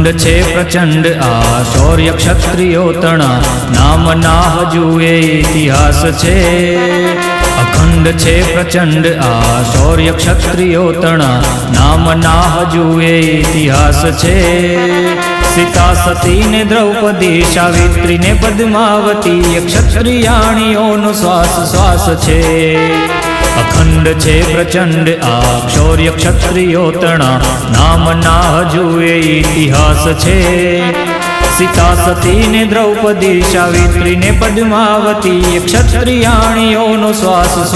અખંડ છે પ્રચંડ આ શૌર્ય ક્ષત્રિયો તણા, નામના હજુ એ ઇતિહાસ છે. અખંડ છે પ્રચંડ આ શૌર્ય ક્ષત્રિયો તણા, નામના હજુ એ ઇતિહાસ છે. સીતા સતી ને દ્રૌપદી, સાવિત્રી ને પદ્માવતી, ક્ષત્રિયાણીઓનો શ્વાસ શ્વાસ છે. અખંડ છે પ્રચંડ આ શૌર્ય ક્ષત્રિયો તણા, નામના હજુ એ ઇતિહાસ છે. સીતા સતી ને દ્રૌપદી, સાવિત્રી ને પદ્માવતી, ક્ષત્રિયાણીઓનો શ્વાસ